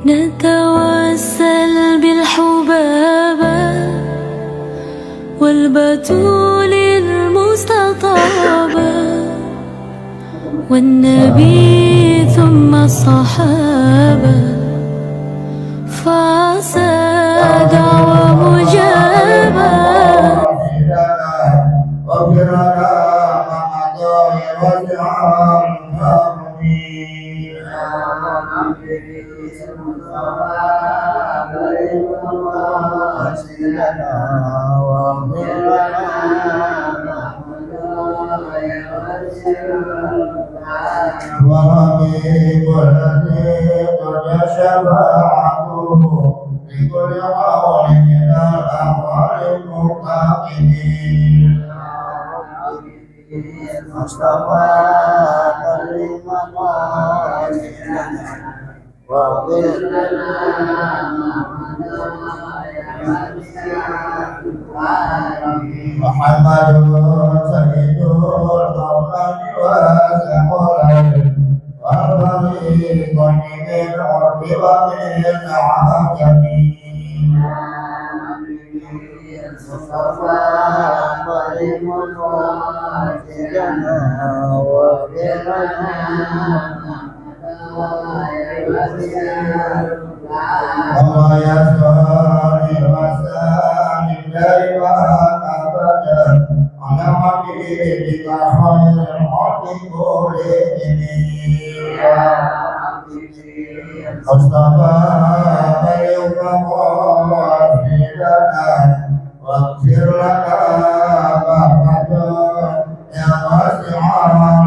نتوسل بالحبابة والبتول المستطابة والنبي ثم الصحابة فعسى دعوة مجابة. وحبيب الذي قد شفاعته بكل قول من الأحوال المقاقمين مصطفى كريم واغفر محمد سيد الأولاد والآخرين والطريق من العرب ومن العجم مصطفى كريم واغفرنا الله يسر وسلم دائما ابدا على حبيبك خير الخلق كلهم مصطفى اليوم واغفرنا واغفر لنا محمد يا واسع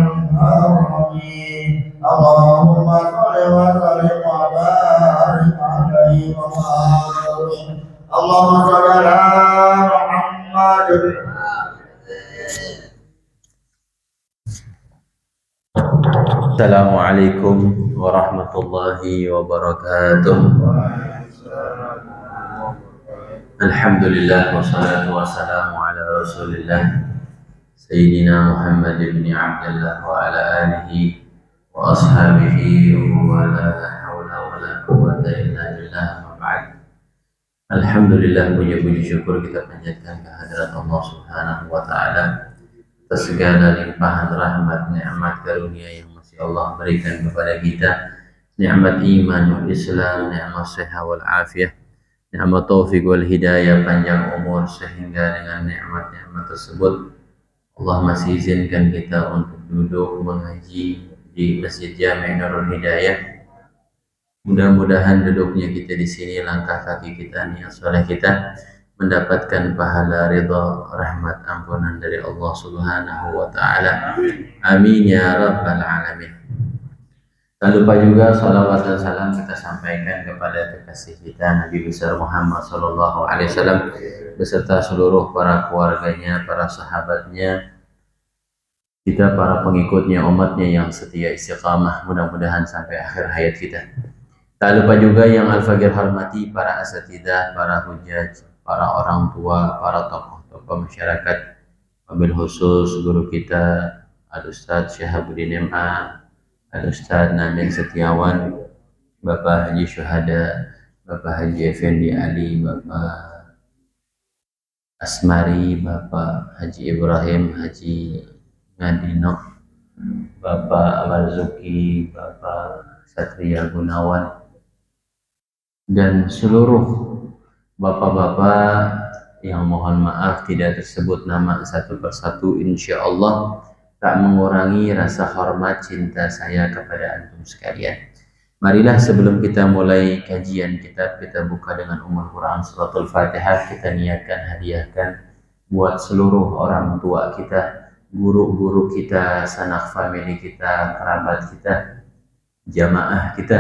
الكرم اللهم صل وسلم وبارك عليه وسلم اللهم صل على محمد. Assalamualaikum warahmatullahi wabarakatuh. Alhamdulillah wassalatu wassalamu ala rasulillah Sayyidina Muhammad ibn Abdullah wa ala alihi wa ashabihi wa la hawla wa la quwwata illa billah ma ba'd. Alhamdulillah, puji syukur kita panjatkan kehadirat Allah Subhanahu wa taala atas segala limpahan rahmat, nikmat, karunia yang masih Allah berikan kepada kita, nikmat iman wal Islam, nikmat sehat wal afiyah, nikmat taufik wal hidayah, panjang umur, sehingga dengan nikmat-nikmat tersebut Allah masih izinkan kita untuk duduk mengaji di Masjid Jami' Nurul Hidayah. Mudah-mudahan duduknya kita di sini, langkah kaki kita, niat soleh kita mendapatkan pahala ridha, rahmat, ampunan dari Allah Subhanahu wa taala. Amin ya rabbal alamin. Tak lupa juga salawat dan salam kita sampaikan kepada kekasih kita Nabi besar Muhammad sallallahu alaihi wasallam beserta seluruh para keluarganya, para sahabatnya, kita para pengikutnya, umatnya yang setia istiqamah mudah-mudahan sampai akhir hayat kita. Tak lupa juga yang Al-Fagir hormati para asatidzah, para hujjaj, para orang tua, para tokoh-tokoh masyarakat, wabil khusus guru kita Al-Ustadz Syahabuddin M.A, Al-Ustadz Nabil Setiawan, Bapak Haji Syuhada, Bapak Haji Effendi Ali, Bapak Asmari, Bapak Haji Ibrahim, Haji Ngadino, Bapak Marzuki, Bapak Satria Gunawan, dan seluruh bapak-bapak yang mohon maaf tidak tersebut nama satu persatu, insya Allah tak mengurangi rasa hormat cinta saya kepada antum sekalian. Marilah sebelum kita mulai kajian kitab, kita buka dengan Ummul Quran Suratul Fatihah. Kita niatkan, hadiahkan buat seluruh orang tua kita, guru-guru kita, sanak famili kita, kerabat kita, jamaah kita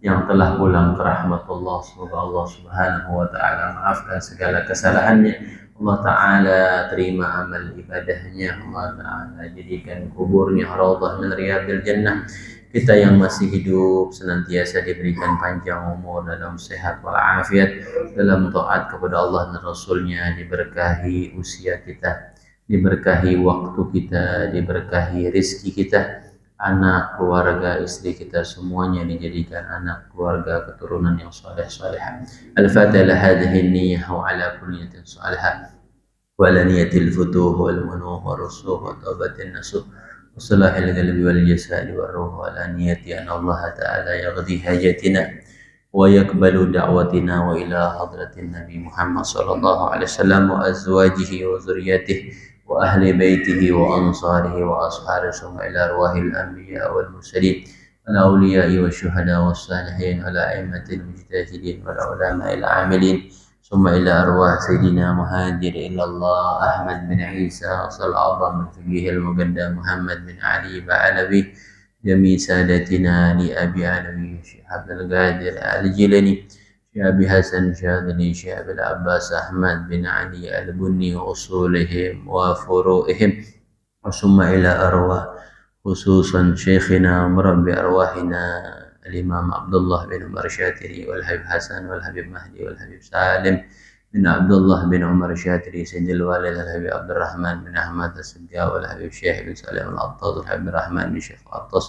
yang telah pulang ke rahmatullah. Semoga Allah Subhanahu wa taala maafkan segala kesalahannya, Allah taala terima amal ibadahnya, Allah taala jadikan kuburnya raudhah min riyadil jannah. Kita yang masih hidup senantiasa diberikan panjang umur dalam sehat walafiat, dalam taat kepada Allah dan Rasulnya, diberkahi usia kita, diberkahi waktu kita, diberkahi rizki kita. anak, keluarga, istri kita semuanya dijadikan anak, keluarga, keturunan yang saleh-saleh. Al-Fatihah hadhihi niyyah wa ala kulli niyatin salihah wa ala niyatil futuh wal munuh wa rusuh wa taubatin nasuh wa salahil qalbi wal jasadi wa ruh wa ala niyati an Allah ta'ala yaghdi hajatina wa yaqbalu da'watina wa ila hadratin Nabi Muhammad sallallahu alaihi wasallam wa azwajihi wa zurriyyatihi وأهل بيته وأنصاره وأصحابه ثم إلى أرواح الأنبياء والمرسلين والأولياء والشهداء والصالحين والأئمة المجتهدين والعلماء العاملين ثم إلى أرواح سيدنا مهاجر إلى الله أحمد بن عيسى أصل الأعظم الفقيه المقدم محمد بن علي بعلوي جميع سادتنا لأبي علوي الشيخ عبد القادر الجيلاني شيخ أبي حسن شاذلي شيخ أبي العباس أحمد بن علي البني وأصولهم وفروعهم ثم إلى أرواح خصوصا شيخنا مربي أرواحنا الإمام عبد الله بن عمر الشاتري والحبيب حسن والحبيب مهدي والحبيب سالم بن عبد الله بن عمر الشاتري سيد الوالد الحبيب عبد الرحمن بن أحمد السقا والحبيب شيخ بن سالم العطاس والحبيب الرحمن بن شيخ العطاس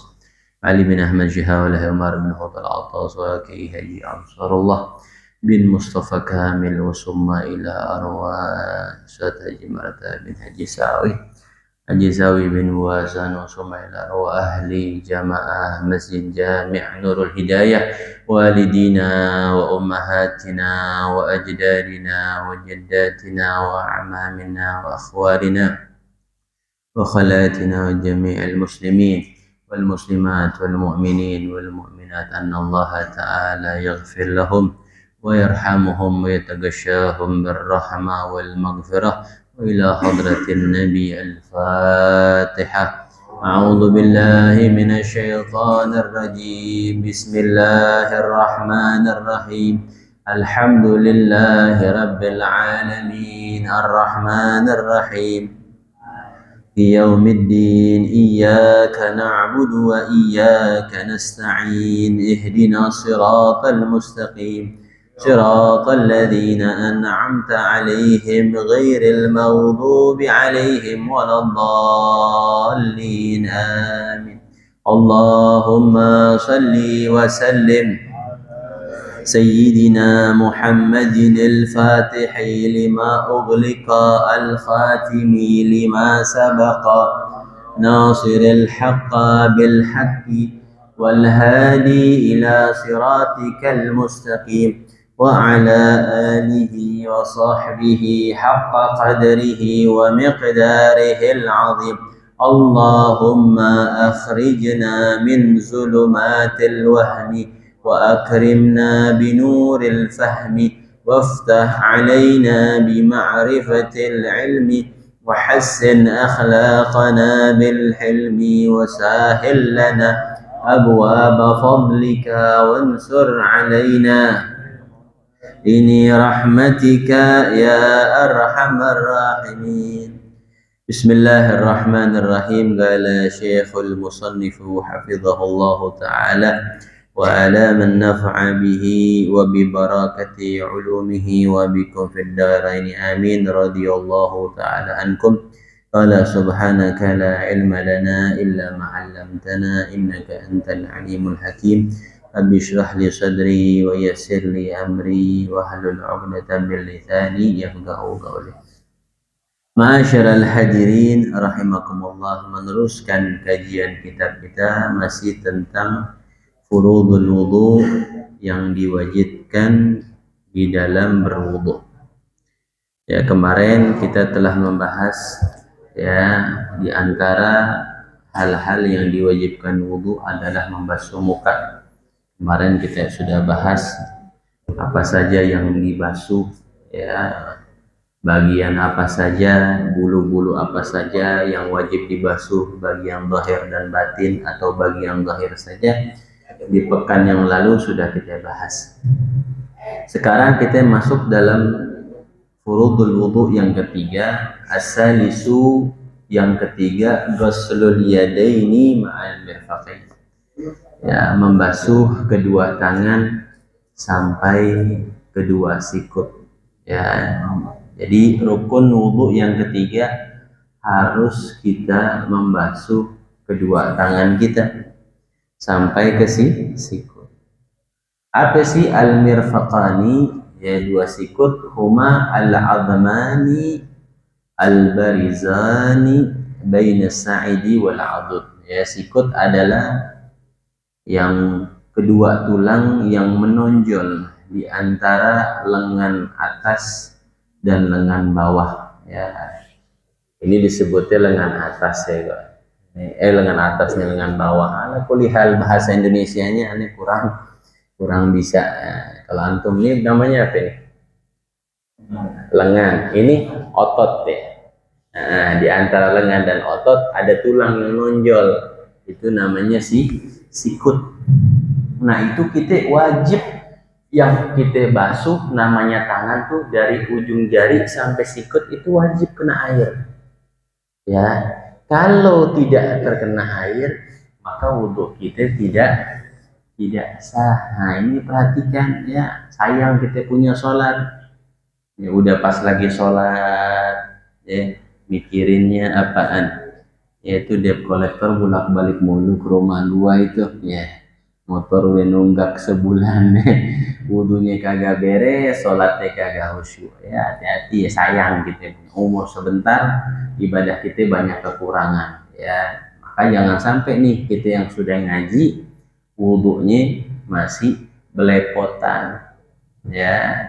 علي بن أحمد جهة والحبيب عمر بن خوط العطاس وكي هجي أنصار الله بن مصطفى كامل وثم إلى أرواح سيد هجي مرتا بن هجي ساوي Haji Zawi bin Wazan wa summa ila arwah ahli jamaah Masjid Jami' Nurul Hidayah walidina wa ummahatina wa ajdadina wa jaddatina wa a'mamina wa akhwalina wa khalatina wa jami'al muslimin wal muslimat wal mu'minin wal mu'minat anna Allah ta'ala yaghfir lahum wa yarhamuhum wa yataghashahum birrahmah wal maghfirah وإلى حضرة النبي الفاتحة أعوذ بالله من الشيطان الرجيم بسم الله الرحمن الرحيم الحمد لله رب العالمين الرحمن الرحيم يوم الدين إياك نعبد وإياك نستعين اهدنا الصراط المستقيم صراط الذين أنعمت عليهم غير المغضوب عليهم ولا الضالين آمين اللهم صل وسلم سيدنا محمد الفاتح لما أغلق الخاتم لما سبق ناصر الحق بالحق والهادي إلى صراطك المستقيم وعلى آله وصحبه حق قدره ومقداره العظيم اللهم أخرجنا من ظلمات الوهم وأكرمنا بنور الفهم وافتح علينا بمعرفة العلم وحسن أخلاقنا بالحلم وسهل لنا أبواب فضلك وانصر علينا إني رحمتك يا أرحم الراحمين بسم الله الرحمن الرحيم قال شيخ المصنف حفظه الله تعالى وألام النفع به وببركة علومه وبكم في الدارين آمين رضي الله تعالى عنكم قال سبحانك لا علم لنا إلا ما علمتنا إنك أنت العليم الحكيم رب اشرح لي صدري ويسر لي أمري واحلل عقدة من لساني يفقهوا قولي. Ma'asyiral hadirin rahimakumullah, meneruskan kajian kitab kita masih tentang furudul wudu yang diwajibkan di dalam berwudu. Ya, kemarin kita telah membahas ya di antara hal-hal yang diwajibkan wudu adalah membasuh muka. Kemarin kita sudah bahas apa saja yang dibasuh, ya, bagian apa saja, bulu-bulu apa saja yang wajib dibasuh, bagian zahir dan batin atau bagian zahir saja. Di pekan yang lalu sudah kita bahas. Sekarang kita masuk dalam furudul wudu yang ketiga, as-salisu yang ketiga, ghuslul yadaini ma'al mirfaqain. Ya, membasuh kedua tangan sampai kedua sikut. Ya, jadi rukun wudu yang ketiga harus kita membasuh kedua tangan kita sampai ke sikut. Apa sih al-mirfaqani? Ya, dua sikut, huma al-'azmani al-barizani baina sa'idi wal 'adud. Ya, sikut adalah yang kedua tulang yang menonjol di antara lengan atas dan lengan bawah. Ya, ini disebutnya lengan atas ya, Kak. Lengan atasnya lengan bawah. Ala kulli hal bahasa Indonesianya ini kurang bisa. Kalau antum ini namanya apa ini? Lengan. Ini otot ya. Nah, di antara lengan dan otot ada tulang yang nonjol. Itu namanya sikut. Nah, itu kita wajib yang kita basuh namanya tangan tuh dari ujung jari sampai sikut itu wajib kena air. Ya, kalau tidak terkena air maka wudhu kita tidak sah. Nah, ini perhatikan ya, sayang kita punya sholat. Ya udah pas lagi sholat ya mikirinnya apaan? Yaitu debt collector bolak-balik mulu ke rumah dua itu ya. Motor udah nunggak sebulan wudunya kagak beres, sholatnya kagak khusyuk. Ya hati-hati ya, sayang kita punya umur sebentar, ibadah kita banyak kekurangan ya. Maka jangan sampai nih kita yang sudah ngaji wudunya masih belepotan ya.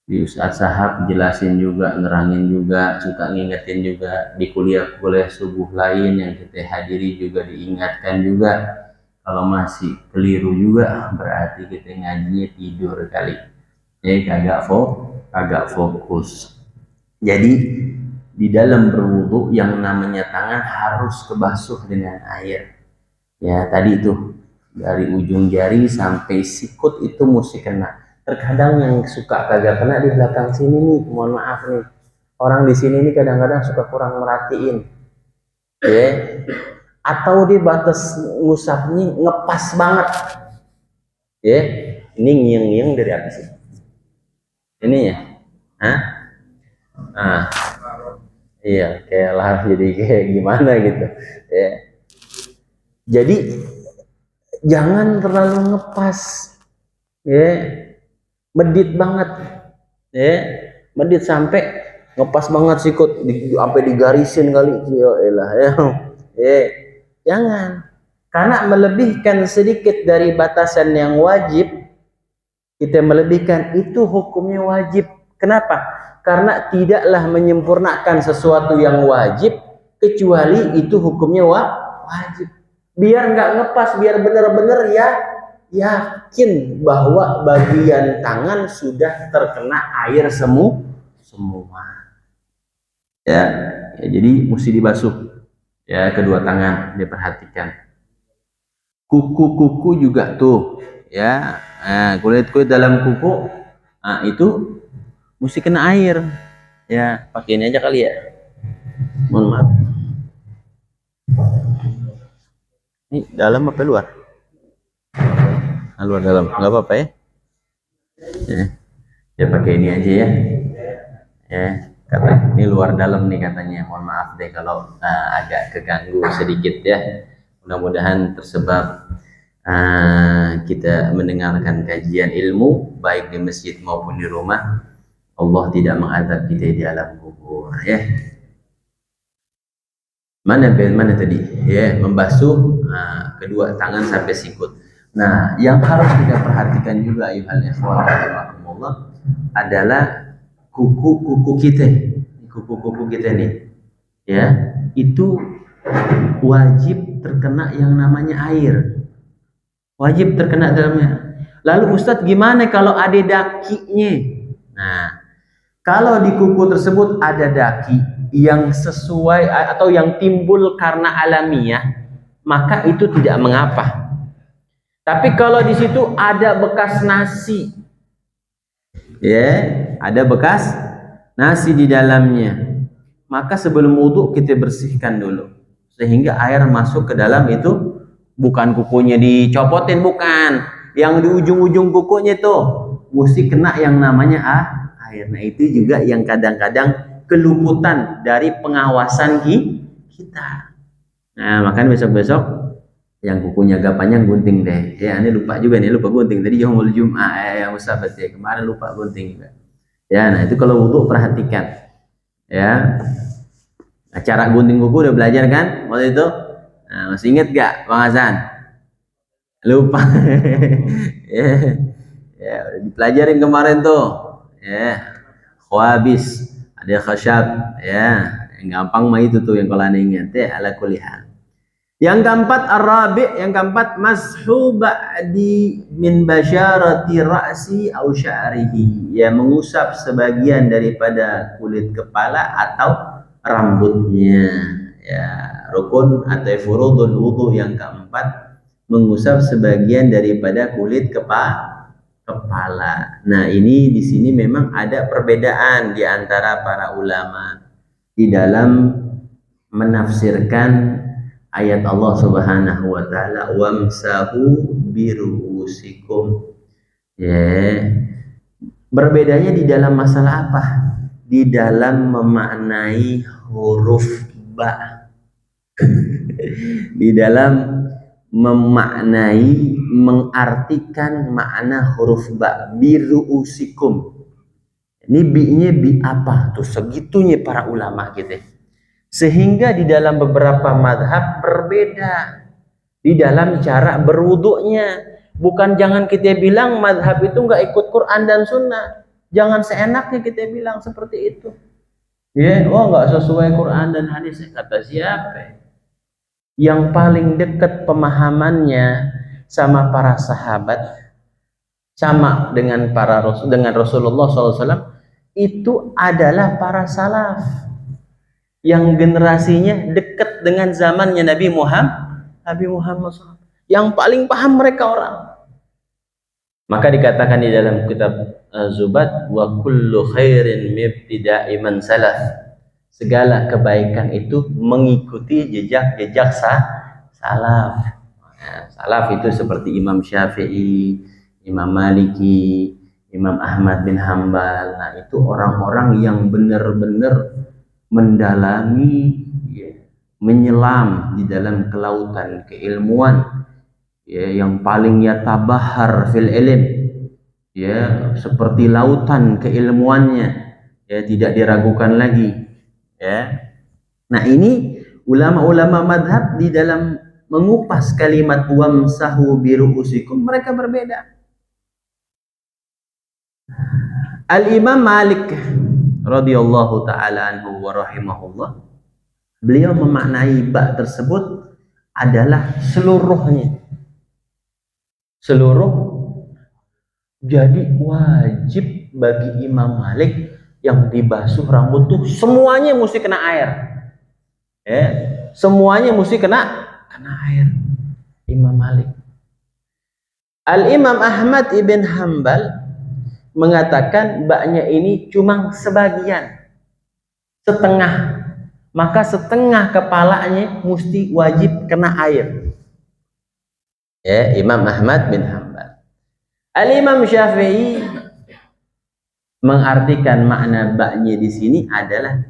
Di Ustadz Sahab jelasin juga, nerangin juga, suka ngingetin juga. Di kuliah-kuliah subuh lain yang kita hadiri juga diingatkan juga. Kalau masih keliru juga berarti kita ngajinya tidur kali. Kagak fokus. Jadi di dalam berwudu yang namanya tangan harus kebasuh dengan air. Ya tadi itu dari ujung jari sampai sikut itu mesti kena. Terkadang yang suka kagak kena di belakang sini nih, mohon maaf nih. Orang di sini nih kadang-kadang suka kurang merhatiin. Ya. Atau di batas ngusapnya ngepas banget. Ya. Ini ngiang-ngiang dari apa sih? Ini ya? Hah? Ah. Iya, kayak lah jadi kayak gimana gitu. Ya. Jadi jangan terlalu ngepas. Ya. Medit banget ya, medit sampai ngepas banget sikut sampai digarisin kali ya elah ya. Jangan, karena melebihkan sedikit dari batasan yang wajib, kita melebihkan itu hukumnya wajib. Kenapa? Karena tidaklah menyempurnakan sesuatu yang wajib kecuali itu hukumnya wajib. Biar nggak ngepas, biar bener-bener ya yakin bahwa bagian tangan sudah terkena air semua. Ya, jadi mesti dibasuh. Ya, kedua tangan diperhatikan. Kuku-kuku juga tuh, ya. Nah, kulit-kulit dalam kuku, nah itu mesti kena air. Ya, pakai ini aja kali ya. Mohon maaf. Ini dalam apa luar? Luar dalam, nggak apa-apa ya. Ya pakai ini aja ya. Ya, kata ini luar dalam nih katanya. Mohon maaf deh kalau agak keganggu sedikit ya. Mudah-mudahan tersebab kita mendengarkan kajian ilmu baik di masjid maupun di rumah. Allah tidak mengadab kita di alam kubur ya. Mana tadi ya, membasuh kedua tangan sampai sikut. Nah, yang harus kita perhatikan juga ayuhal ikhwan rahimakumullah adalah kuku-kuku kita nih. Ya, itu wajib terkena yang namanya air. Wajib terkena dalamnya. Lalu Ustadz gimana kalau ada dakinya? Nah, kalau di kuku tersebut ada daki yang sesuai atau yang timbul karena alamiah, maka itu tidak mengapa. Tapi kalau di situ ada bekas nasi, ya, ada bekas nasi di dalamnya, maka sebelum wudhu kita bersihkan dulu, sehingga air masuk ke dalam itu. Bukan kukunya dicopotin, bukan. Yang di ujung-ujung kukunya tuh mesti kena yang namanya air. Nah itu juga yang kadang-kadang keluputan dari pengawasan kita. Nah, makan besok-besok yang kukunya agak panjang gunting deh. Ya, ini lupa juga nih, lupa gunting. Tadi yaumul Jum'ah yang usabat ya, kemarin lupa gunting juga. Ya, nah itu kalau wudhu perhatikan. Ya, nah, cara gunting kuku udah belajar kan waktu itu? Nah, masih inget gak Bang Hasan? Lupa. Ya, ya, udah dipelajarin kemarin tuh. Ya, khawabis, ada khasyab. Ya, yang gampang mah itu tuh yang kalau anda ingat ya, ala kulli hal. Yang keempat arabi, yang keempat mashu ba'di min basyarati ra'si au sya'rihi, ya mengusap sebagian daripada kulit kepala atau rambutnya. Ya, rukun atau furudul wudu yang keempat mengusap sebagian daripada kulit kepala. Nah, ini di sini memang ada perbedaan di antara para ulama di dalam menafsirkan ayat Allah Subhanahu wa taala wamsahu biruusikum. Ya. Berbedanya di dalam masalah apa? Di dalam memaknai huruf ba. Di dalam memaknai, mengartikan makna huruf ba, biruusikum. Ini bi-nya bi apa? Tuh segitunya para ulama gitu. Sehingga di dalam beberapa madhab berbeda di dalam cara berwuduknya. Bukan jangan kita bilang madhab itu nggak ikut Quran dan Sunnah. Jangan seenaknya kita bilang seperti itu. Ya, oh nggak sesuai Quran dan hadis. Kata siapa? Yang paling dekat pemahamannya sama para sahabat, sama dengan Rasulullah SAW, itu adalah para salaf yang generasinya dekat dengan zamannya Nabi Muhammad SAW. Yang paling paham mereka orang. Maka dikatakan di dalam kitab Zubat, wa kullu khairin mibtida'i man salaf. Segala kebaikan itu mengikuti jejak-jejak salaf. Nah, salaf itu seperti Imam Syafi'i, Imam Maliki, Imam Ahmad bin Hambal. Nah, itu orang-orang yang benar-benar mendalami, ya, menyelam di dalam kelautan keilmuan, ya, yang paling yatabahar fil ilm, ya, seperti lautan keilmuannya, ya, tidak diragukan lagi, ya. Nah, ini ulama-ulama madhab di dalam mengupas kalimat wamsahu biruusikum mereka berbeda. Al-Imam Malik radhiyallahu taala anhu wa rahimahullah, beliau memaknai ba tersebut adalah seluruhnya. Seluruh. Jadi wajib bagi Imam Malik yang dibasuh rambut tuh semuanya mesti kena air. Ya, semuanya mesti kena air. Imam Malik. Al-Imam Ahmad ibn Hambal mengatakan baknya ini cuma sebagian, setengah, maka setengah kepalanya mesti wajib kena air. Ya, Imam Ahmad bin Hambal. Al-Imam Syafi'i mengartikan makna baknya di sini adalah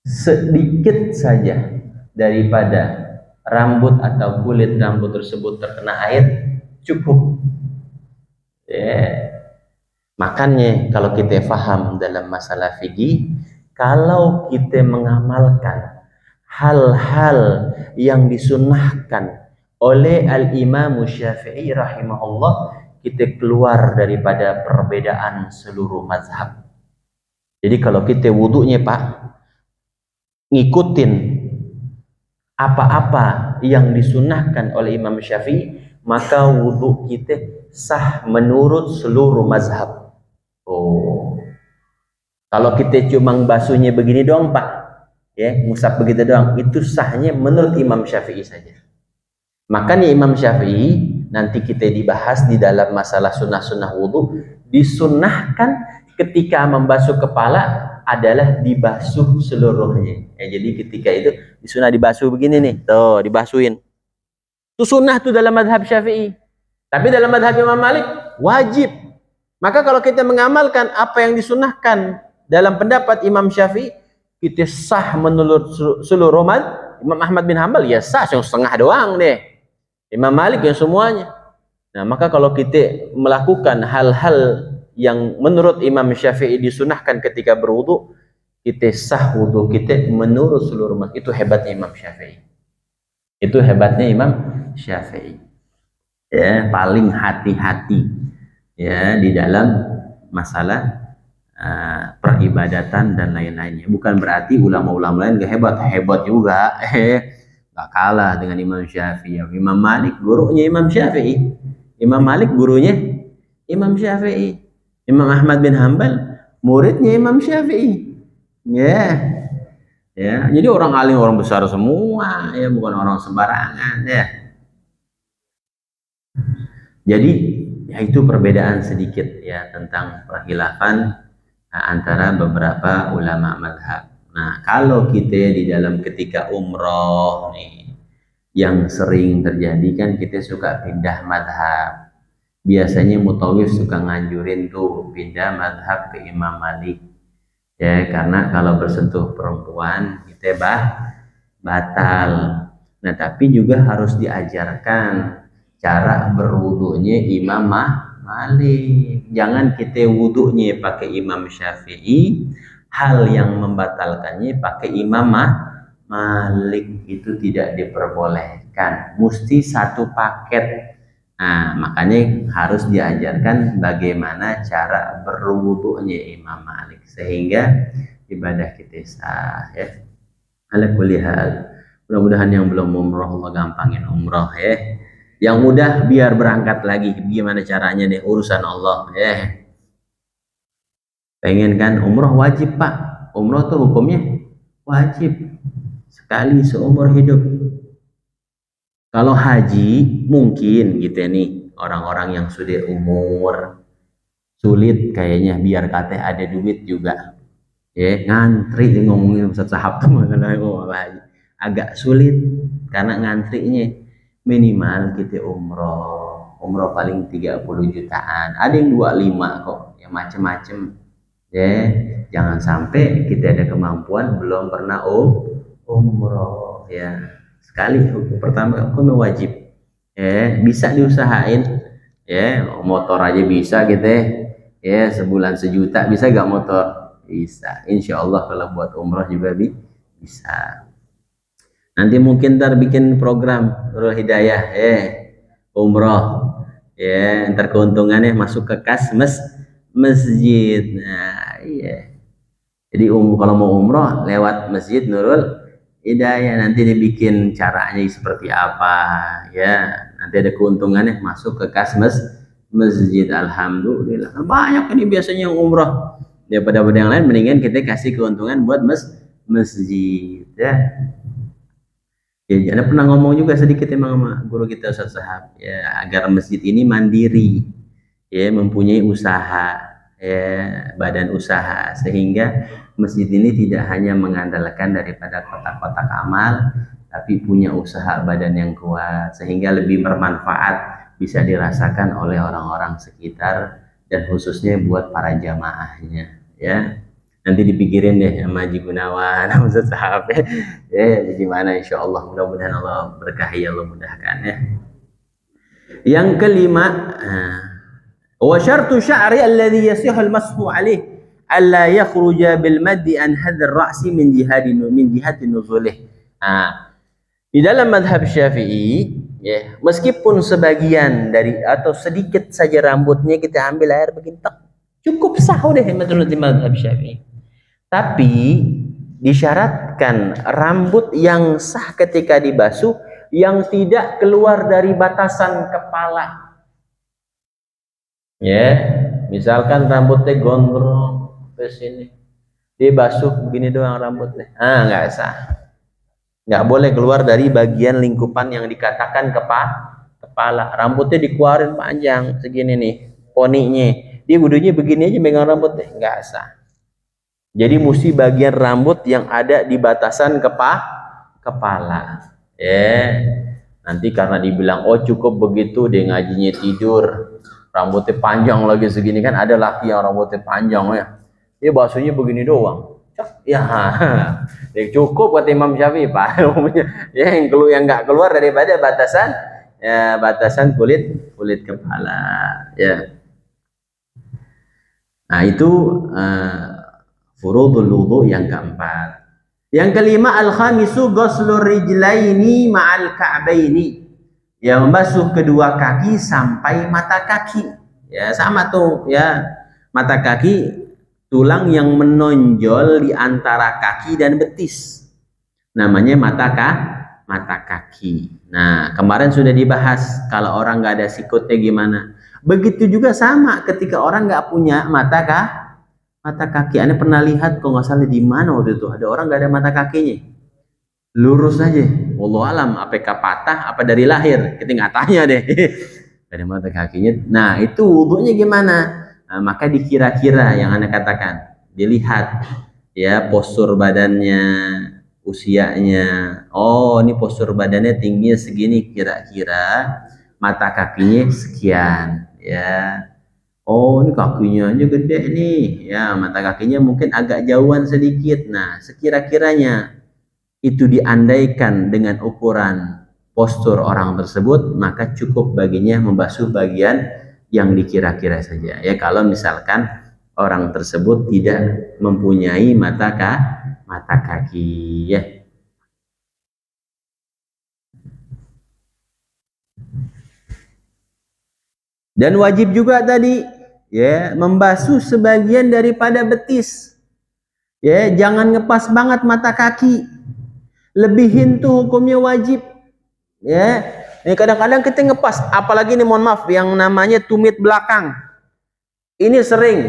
sedikit saja daripada rambut atau kulit rambut tersebut terkena air cukup. Ya. Makanya kalau kita faham dalam masalah fikih, kalau kita mengamalkan hal-hal yang disunnahkan oleh Al-Imam Syafi'i rahimahullah, kita keluar daripada perbedaan seluruh mazhab. Jadi kalau kita wudunya Pak, ngikutin apa-apa yang disunnahkan oleh Imam Syafi'i, maka wudu kita sah menurut seluruh mazhab. Oh, kalau kita cuma basuhnya begini doang Pak, ya, ngusap begitu doang, itu sahnya menurut Imam Syafi'i saja. Makanya Imam Syafi'i nanti kita dibahas di dalam masalah sunnah-sunnah wudu, disunnahkan ketika membasuh kepala adalah dibasuh seluruhnya. Ya, jadi ketika itu disunnah dibasuh begini nih, tuh dibasuhin. Itu sunnah tuh dalam madhab Syafi'i. Tapi dalam madhab Imam Malik wajib. Maka kalau kita mengamalkan apa yang disunnahkan dalam pendapat Imam Syafi'i, kita sah menurut seluruh Imam Ahmad bin Hambal ya sah, yang setengah doang deh. Imam Malik yang semuanya. Nah, maka kalau kita melakukan hal-hal yang menurut Imam Syafi'i disunahkan ketika berwudu, kita sah wudu kita menurut seluruh mazhab. Itu hebatnya Imam Syafi'i. Itu hebatnya Imam Syafi'i. Ya, paling hati-hati ya di dalam masalah peribadatan dan lain-lainnya. Bukan berarti ulama-ulama lain gak hebat, hebat juga. Gak kalah dengan Imam Syafi'i. Imam Malik gurunya Imam Syafi'i. Imam Malik gurunya Imam Syafi'i. Imam Ahmad bin Hambal muridnya Imam Syafi'i. Ya. Ya, jadi orang alim, orang besar semua, ya, bukan orang sembarangan, ya. Jadi, ya itu perbedaan sedikit ya tentang perkhilafan antara beberapa ulama madhab. Nah, kalau kita di dalam ketika umroh nih, yang sering terjadi kan kita suka pindah madhab. Biasanya mutawif suka nganjurin tuh pindah madhab ke Imam Malik. Ya, karena kalau bersentuh perempuan kita batal. Nah, tapi juga harus diajarkan cara berwudunya Imam Malik. Jangan kita wudunya pakai Imam Syafi'i, hal yang membatalkannya pakai Imam Malik, itu tidak diperbolehkan. Mesti satu paket. Nah, makanya harus diajarkan bagaimana cara berwudunya Imam Malik sehingga ibadah kita sah, ya. Ala kulli hal, mudah-mudahan yang belum umroh Allah gampangin umroh, ya. Yang mudah biar berangkat lagi. Gimana caranya deh, urusan Allah, ya. Pengen kan umroh wajib, Pak. Umroh tuh hukumnya wajib sekali seumur hidup. Kalau haji mungkin gitu nih, orang-orang yang sudah umur sulit kayaknya biar katanya ada duit juga. Ya, ngantri ngomongin Ustaz Sahab tuh agak sulit karena ngantrinya. Minimal kita umroh paling 30 jutaan. Ada yang 25 kok, yang macem-macem. Ya, jangan sampai kita ada kemampuan belum pernah umroh, ya. Sekali pertama hukum wajib, ya, bisa diusahain, ya, motor aja bisa gitu, ya, sebulan 1 juta bisa gak motor? Bisa, insya Allah. Kalau buat umroh juga bisa. Nanti mungkin ntar bikin program Nurul Hidayah, umroh, ya, ntar keuntungannya masuk ke kas masjid. Nah, iya. Jadi kalau mau umroh lewat Masjid Nurul Hidayah, nanti dibikin caranya seperti apa, ya. Nanti ada keuntungannya masuk ke kas masjid. Alhamdulillah banyak ini biasanya yang umroh. Daripada yang lain mendingan kita kasih keuntungan buat masjid, ya. Ya, Anda pernah ngomong juga sedikit emang sama guru kita Ustaz Sahab, ya, agar masjid ini mandiri, ya, mempunyai usaha, ya, badan usaha, sehingga masjid ini tidak hanya mengandalkan daripada kotak-kotak amal, tapi punya usaha badan yang kuat, sehingga lebih bermanfaat, bisa dirasakan oleh orang-orang sekitar, dan khususnya buat para jamaahnya, ya. Nanti dipikirin deh sama Haji Gunawan, Ustaz Sahab, ya, gimana insya Allah, mudah-mudahan Allah berkahi, Allah mudahkan, ya. Yang kelima, wa syartu sya'ri alladhi yasihul mashu alaih alla yakhruja bil maddi an hadar ra'si min jihati nuzulih. Di dalam madhab Syafi'i, ya, meskipun sebagian dari atau sedikit saja rambutnya kita ambil air begini, cukup sah deh menurut madhab Syafi'i. Tapi disyaratkan rambut yang sah ketika dibasuh yang tidak keluar dari batasan kepala. Ya, misalkan rambutnya gondrong ke sini, dibasuh begini doang rambutnya, nggak sah. Nggak boleh keluar dari bagian lingkupan yang dikatakan kepala. Rambutnya dikeluarin panjang segini nih, poninya. Dia wudunya begini aja megang rambutnya, nggak sah. Jadi mesti bagian rambut yang ada di batasan kepala. Ya, nanti karena dibilang cukup begitu dia ngajinya tidur, rambutnya panjang lagi segini, kan ada laki yang rambutnya panjang, ya. Dia basuhnya begini doang. Ya, ya cukup kata Imam Syafi'i Pak. Ya, yang nggak keluar daripada batasan kulit kepala. Ya. Nah itu furudul wudu yang keempat. Yang kelima al-khamisu ghuslur rijlaini ma'al ka'baini. Ya, membasuh kedua kaki sampai mata kaki. Ya, sama tuh ya. Mata kaki tulang yang menonjol di antara kaki dan betis. Namanya mata kaki. Nah, kemarin sudah dibahas kalau orang nggak ada sikutnya gimana. Begitu juga sama ketika orang nggak punya mata kaki. Anda pernah lihat kalau nggak salah di mana waktu itu ada orang nggak ada mata kakinya, lurus aja. Wallahu alam, apakah patah apa dari lahir, kita nggak tanya deh. Dari mata kakinya. Nah itu wudunya gimana? Nah, maka dikira-kira yang Anda katakan, dilihat ya postur badannya, usianya. Oh ini postur badannya tingginya segini, kira-kira mata kakinya sekian ya. Oh ini kakinya aja gede nih ya, mata kakinya mungkin agak jauhan sedikit. Nah sekira-kiranya itu diandaikan dengan ukuran postur orang tersebut, maka cukup baginya membasuh bagian yang dikira-kira saja ya. Kalau misalkan orang tersebut tidak mempunyai mata kaki ya. Dan wajib juga tadi ya membasuh sebagian daripada betis. Ya, jangan ngepas banget mata kaki. Lebihin tuh hukumnya wajib. Ya. Ini kadang-kadang kita ngepas, apalagi ini mohon maaf yang namanya tumit belakang. Ini sering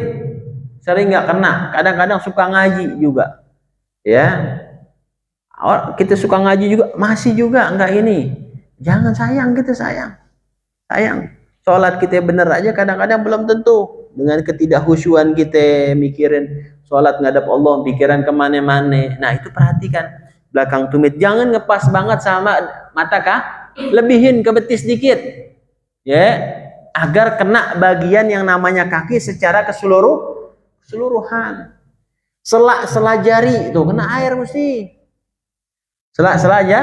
nggak kena. Kadang-kadang suka ngaji juga. Ya. Kita suka ngaji juga, masih juga enggak ini. Jangan sayang, kita sayang. Sholat kita bener aja kadang-kadang belum tentu. Dengan ketidakhusyuan kita mikirin sholat ngadap Allah, pikiran kemana-mana. Nah itu perhatikan belakang tumit. Jangan ngepas banget sama mata lebihin ke betis dikit. Ya, agar kena bagian yang namanya kaki secara keseluruhan. Sela jari tuh kena air mesti. Sela aja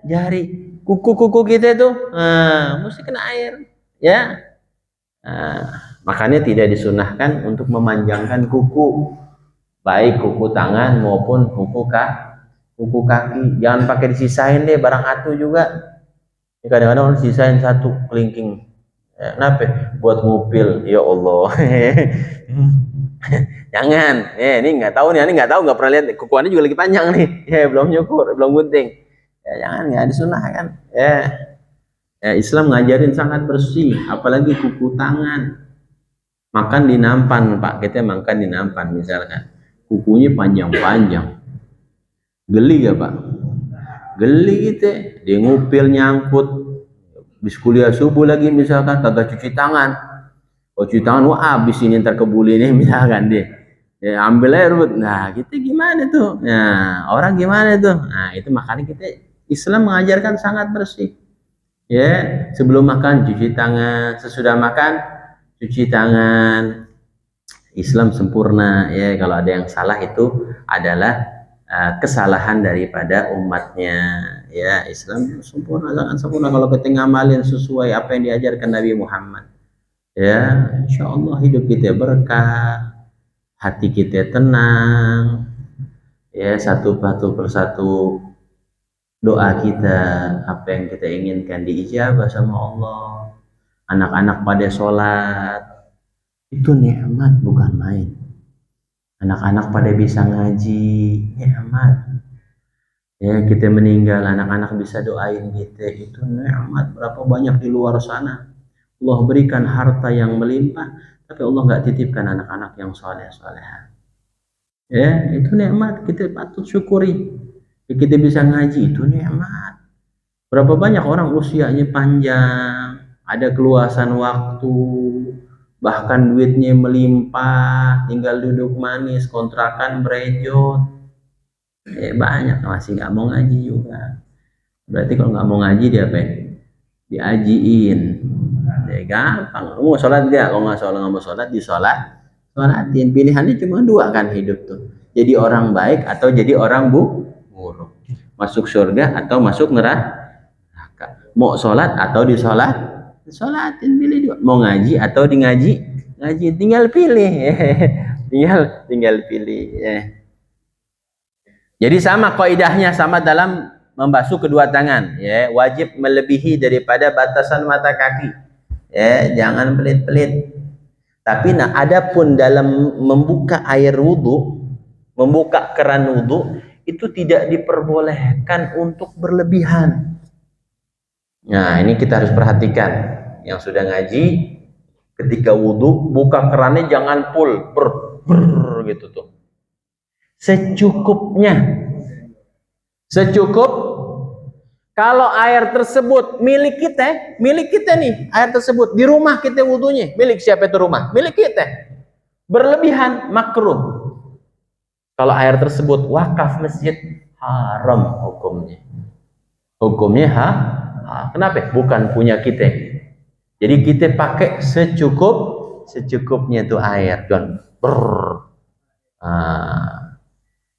jari. Kuku kita tuh mesti kena air. Ya, makanya tidak disunahkan untuk memanjangkan kuku, baik kuku tangan maupun kuku kaki. Jangan pakai disisain deh barang atu juga. Kadang-kadang orang sisain satu kelingking. Kenapa? Buat ngupil. Ya Allah. Jangan. Ini nggak tahu nih. Ini nggak tahu, nggak pernah lihat. Kukuannya juga lagi panjang nih. Ya belum nyukur, belum gunting. Ya jangan, nggak disunahkan. Ya. Islam ngajarin sangat bersih, apalagi kuku tangan. Makan di nampan, Pak. Kita makan di nampan misalkan. Kukunya panjang-panjang. Geli ya, Pak? Geli gitu. Dia ngupil nyangkut. Bis kuliah subuh lagi misalkan, kagak cuci tangan. Kalau cuci tangan, wah abis ini ntar kebuli nih misalkan dia. Ya, ambil air, nah kita gimana tuh? Nah, orang gimana tuh? Nah, itu makanya kita Islam mengajarkan sangat bersih. Ya, sebelum makan cuci tangan, sesudah makan cuci tangan. Islam sempurna ya. Kalau ada yang salah itu adalah kesalahan daripada umatnya. Ya, Islam sempurna, sangat sempurna kalau kita ngamalin sesuai apa yang diajarkan Nabi Muhammad. Ya, insya Allah hidup kita berkah, hati kita tenang. Ya, satu persatu doa kita, apa yang kita inginkan diijabah sama Allah. Anak-anak pada sholat, itu nikmat bukan main. Anak-anak pada bisa ngaji, nikmat. Ya, kita meninggal, anak-anak bisa doain kita, itu nikmat. Berapa banyak di luar sana Allah berikan harta yang melimpah, tapi Allah nggak titipkan anak-anak yang soleh-soleha. Ya, itu nikmat, kita patut syukuri. Kita bisa ngaji, itu nikmat. Berapa banyak orang usianya panjang, ada keluasan waktu, bahkan duitnya melimpah, tinggal duduk manis, kontrakan berejot. Banyak masih nggak mau ngaji juga. Berarti kalau nggak mau ngaji dia apa? Diajiin. Ya gampang. Mau sholat dia, kalau nggak mau sholat Sholatin. Pilihannya cuma dua kan hidup tuh. Jadi orang baik atau jadi orang buruk. Masuk surga atau masuk neraka. Mau sholat atau disolatin, pilih dua. Mau ngaji atau ngaji, tinggal pilih. tinggal pilih. Jadi sama kaidahnya, sama dalam membasuh kedua tangan. Ya, wajib melebihi daripada batasan mata kaki. Ya, jangan pelit-pelit. Tapi adapun dalam membuka air wudhu, membuka keran wudhu, itu tidak diperbolehkan untuk berlebihan. Nah, ini kita harus perhatikan. Yang sudah ngaji, ketika wudhu, buka kerannya jangan full, gitu tuh. Secukupnya. Kalau air tersebut milik kita nih, air tersebut di rumah kita wudhunya, milik siapa itu rumah? Milik kita. Berlebihan makruh. Kalau air tersebut wakaf masjid, haram hukumnya. Kenapa? Bukan punya kita. Jadi kita pakai secukupnya itu air, John.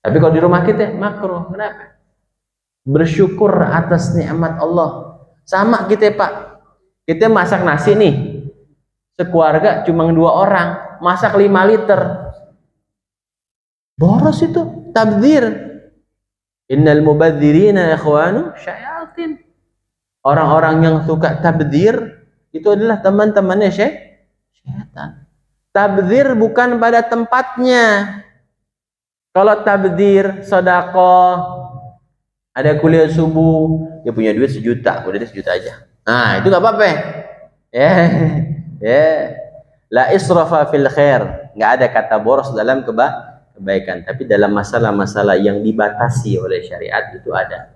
Tapi kalau di rumah kita makruh. Kenapa? Bersyukur atas nikmat Allah. Sama kita, Pak. Kita masak nasi nih, sekeluarga cuma 2 orang, masak 5 liter. Boros itu, tabdzir. Innal mubadzirina ikhwanu syayatin. Orang-orang yang suka tabdzir itu adalah teman-temannya syaitan. Tabdzir bukan pada tempatnya. Kalau tabdzir, sedekah, ada kuliah subuh, dia punya duit 1 juta, udah dia 1 juta aja. Nah, itu gak apa-apa. La israfa fil khair. Nggak ada kata boros dalam kebaikan. Tapi dalam masalah-masalah yang dibatasi oleh syariat itu ada.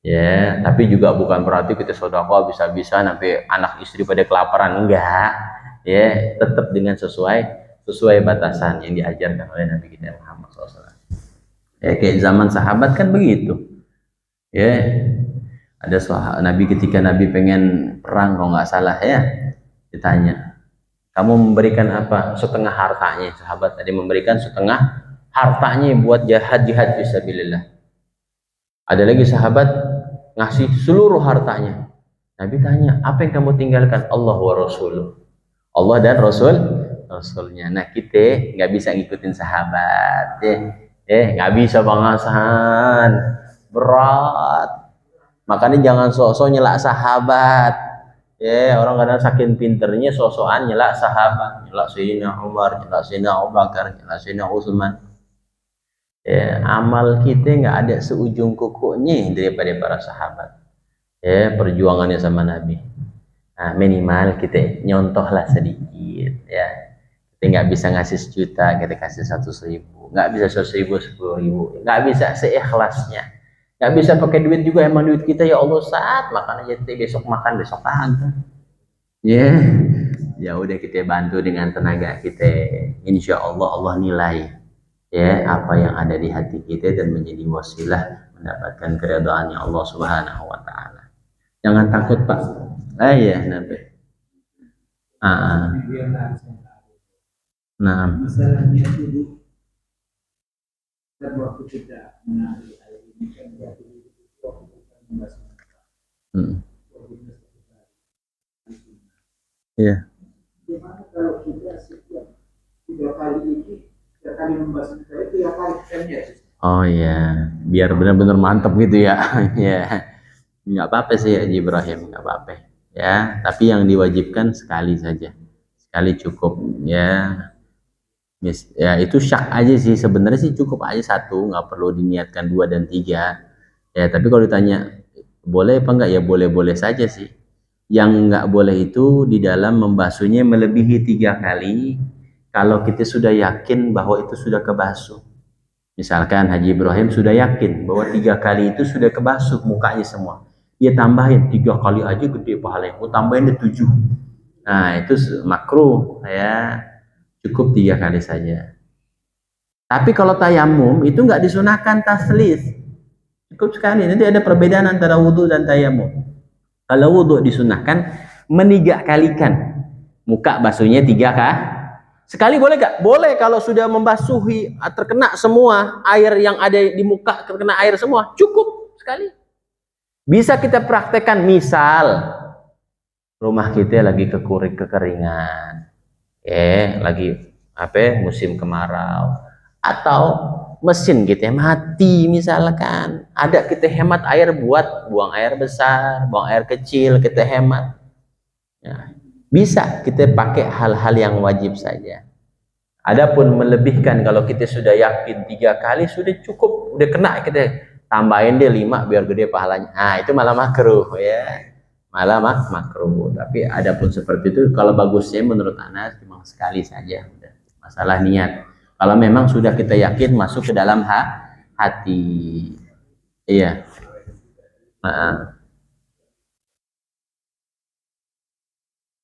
Ya, tapi juga bukan berarti kita sedekah bisa-bisa sampai anak istri pada kelaparan, enggak. Ya, tetap dengan sesuai batasan yang diajarkan oleh Nabi kita Muhammad SAW. Ya, kayak zaman sahabat kan begitu. Ya, ada Nabi ketika Nabi pengen perang kalau nggak salah ya, ditanya, kamu memberikan apa? Setengah hartanya. Sahabat tadi memberikan setengah hartanya buat jihad fisabilillah. Ada lagi sahabat ngasih seluruh hartanya. Nabi tanya, apa yang kamu tinggalkan? Allah wa Rasuluh. Allah dan Rasulnya. Nah, kita nggak bisa ngikutin sahabat. Nggak bisa bangasan. Berat. Makanya jangan sok-sok nyelak sahabat. Orang kadang saking pinternya sok-sokan nyelak sahabat, nyelak Sayyidina Umar, nyelak Sayyidina Abu Bakar, nyelak Sayyidina Utsman. Amal kita nggak ada seujung kukunya daripada para sahabat. Perjuangannya sama Nabi. Nah, minimal kita nyontohlah sedikit ya. Kita nggak bisa ngasih 1 juta, kita kasih 100.000. Nggak bisa 100.000, 10.000. Nggak bisa seikhlasnya. Nggak bisa pakai duit juga, emang duit kita ya Allah saat makan aja besok makan besok kagak. Ya udah kita bantu dengan tenaga kita. Insya Allah nilai apa yang ada di hati kita dan menjadi wasilah mendapatkan keridhaannya Allah Subhanahu wa taala. Jangan takut, Pak. Nabi. Nah. Masalahnya dulu waktu kita menari air ini kan Gimana kalau kita setiap 3 kali ini, 3 kali membahas itu ya kali kita. Oh iya, biar benar-benar mantap gitu ya. Nggak apa-apa sih Haji Ibrahim, nggak apa-apa. Ya, tapi yang diwajibkan sekali saja, sekali cukup ya. Ya itu syak aja sih, sebenarnya sih cukup aja 1, nggak perlu diniatkan 2 dan 3. Ya, tapi kalau ditanya boleh apa enggak, ya boleh-boleh saja sih. Yang nggak boleh itu di dalam membasuhnya melebihi 3 kali kalau kita sudah yakin bahwa itu sudah kebasuh. Misalkan Haji Ibrahim sudah yakin bahwa 3 kali itu sudah kebasuh mukanya semua, dia tambahin 3 kali aja gede pahalanya, tambahin 7. Nah itu makruh ya. Cukup 3 kali saja. Tapi kalau tayamum itu nggak disunahkan taslis. Cukup sekali. Nanti ada perbedaan antara wudhu dan tayamum. Kalau wudhu disunahkan 3 kalikan. Muka basuhnya 3 Sekali boleh gak? Boleh kalau sudah membasuhi, terkena semua air yang ada di muka, terkena air semua, cukup sekali. Bisa kita praktekkan, misal rumah kita lagi kekeringan, lagi musim kemarau, atau mesin kita mati misalkan, ada kita hemat air buat buang air besar, buang air kecil kita hemat. Ya, bisa kita pakai hal-hal yang wajib saja. Adapun melebihkan, kalau kita sudah yakin 3 kali sudah cukup, udah kena, kita tambahin dia 5 biar gede pahalanya. Nah, itu malah makruh ya. Malah makruh. Tapi adapun seperti itu, kalau bagusnya menurut Anas cuma sekali saja. Udah. Masalah niat. Kalau memang sudah kita yakin masuk ke dalam hati. Iya.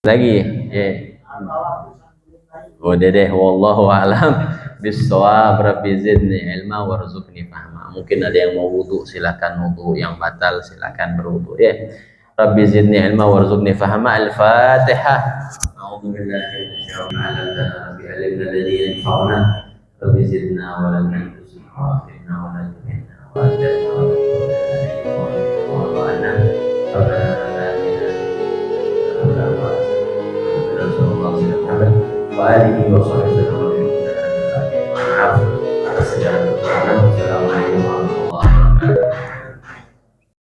Lagi, udah deh, wallahu a'lam bissawab. Rabbi zidni ilma warzuqni fahma. Mungkin ada yang mau wudu, silakan wudu. Yang batal silakan berwudu ya. Rabbi zidni ilma warzuqni fahma. Al-Fatihah. A'udzu billahi minasyaitonir rajim. Rabbi alimna alladhi yanfa'una. Rabbi zidna wa la tanqusna wa atina wa la tuhina wa atina wa la tuhina wa ta'ala. Rabbana wa alihi wa sahbihi